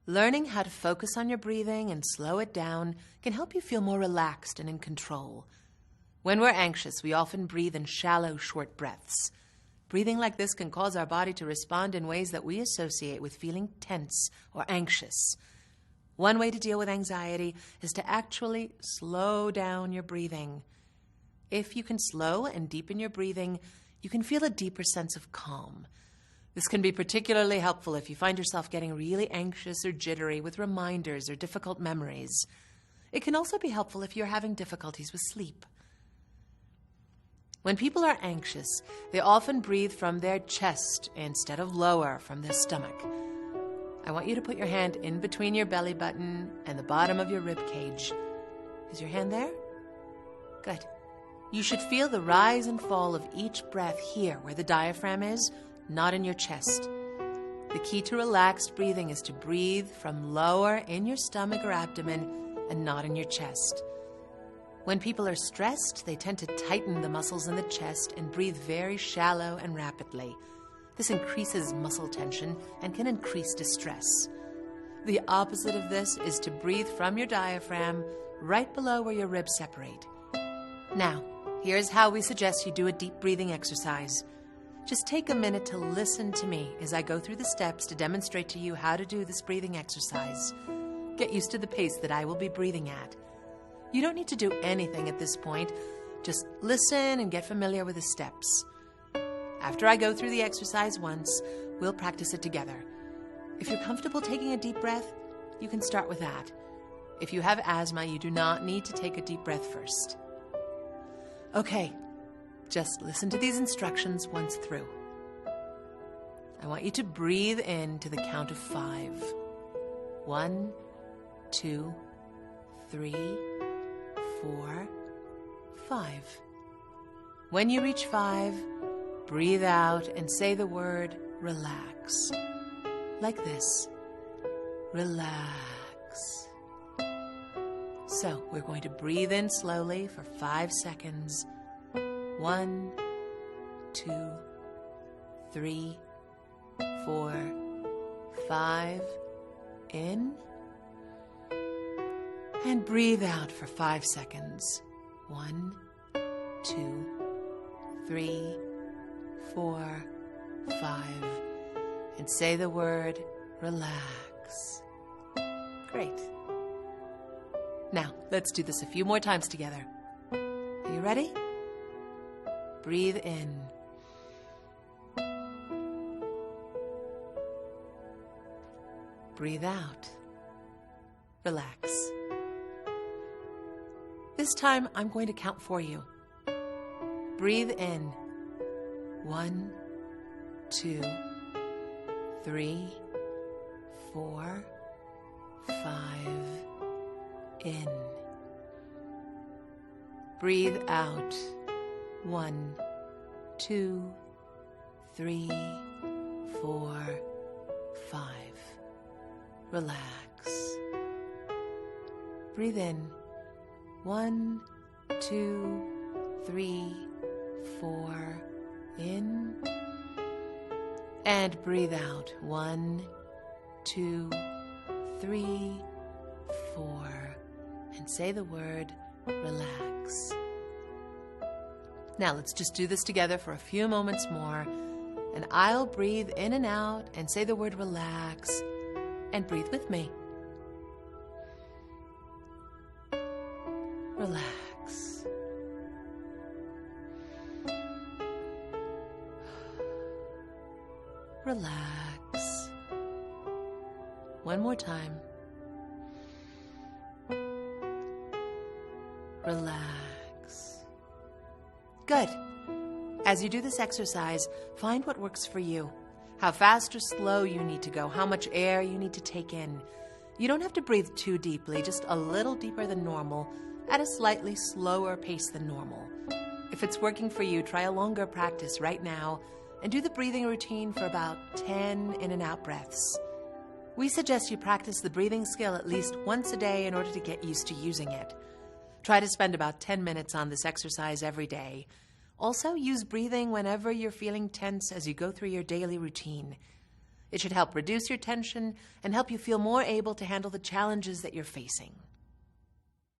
Learning how to focus on your breathing and slow it down can help you feel more relaxed and in control. When we're anxious, we often breathe in shallow, short breaths. Breathing like this can cause our body to respond in ways that we associate with feeling tense or anxious. One way to deal with anxiety is to actually slow down your breathing. If you can slow and deepen your breathing, you can feel a deeper sense of calm. This can be particularly helpful if you find yourself getting really anxious or jittery with reminders or difficult memories. It can also be helpful if you're having difficulties with sleep. When people are anxious, they often breathe from their chest instead of lower from their stomach. I want you to put your hand in between your belly button and the bottom of your rib cage. Is your hand there? Good. You should feel the rise and fall of each breath here where the diaphragm is, not in your chest. The key to relaxed breathing is to breathe from lower in your stomach or abdomen and not in your chest. When people are stressed, they tend to tighten the muscles in the chest and breathe very shallow and rapidly. This increases muscle tension and can increase distress. The opposite of this is to breathe from your diaphragm right below where your ribs separate. Now, here's how we suggest you do a deep breathing exercise. Just take a minute to listen to me as I go through the steps to demonstrate to you how to do this breathing exercise. Get used to the pace that I will be breathing at. You don't need to do anything at this point. Just listen and get familiar with the steps. After I go through the exercise once, we'll practice it together. If you're comfortable taking a deep breath, you can start with that. If you have asthma, you do not need to take a deep breath first. Okay. Just listen to these instructions once through. I want you to breathe in to the count of 5. 1, 2, 3, 4, 5. When you reach 5, breathe out and say the word relax. Like this. Relax. So we're going to breathe in slowly for 5 seconds. 1, 2, 3, 4, 5. In. And breathe out for 5 seconds. 1, 2, 3, 4, 5. And say the word relax. Great. Now, let's do this a few more times together. Are you ready? Breathe in. Breathe out. Relax. This time, I'm going to count for you. Breathe in. 1, 2, 3, 4, 5. In. Breathe out. 1, 2, 3, 4, 5. Relax. Breathe in. 1, 2, 3, 4. In. And breathe out. 1, 2, 3, 4. And say the word relax. Now let's just do this together for a few moments more, and I'll breathe in and out and say the word relax, and breathe with me. Relax. Relax. One more time. Relax. Good. As you do this exercise, find what works for you. How fast or slow you need to go, how much air you need to take in. You don't have to breathe too deeply, just a little deeper than normal, at a slightly slower pace than normal. If it's working for you, try a longer practice right now and do the breathing routine for about 10 in and out breaths. We suggest you practice the breathing skill at least once a day in order to get used to using it. Try to spend about 10 minutes on this exercise every day. Also, use breathing whenever you're feeling tense as you go through your daily routine. It should help reduce your tension and help you feel more able to handle the challenges that you're facing.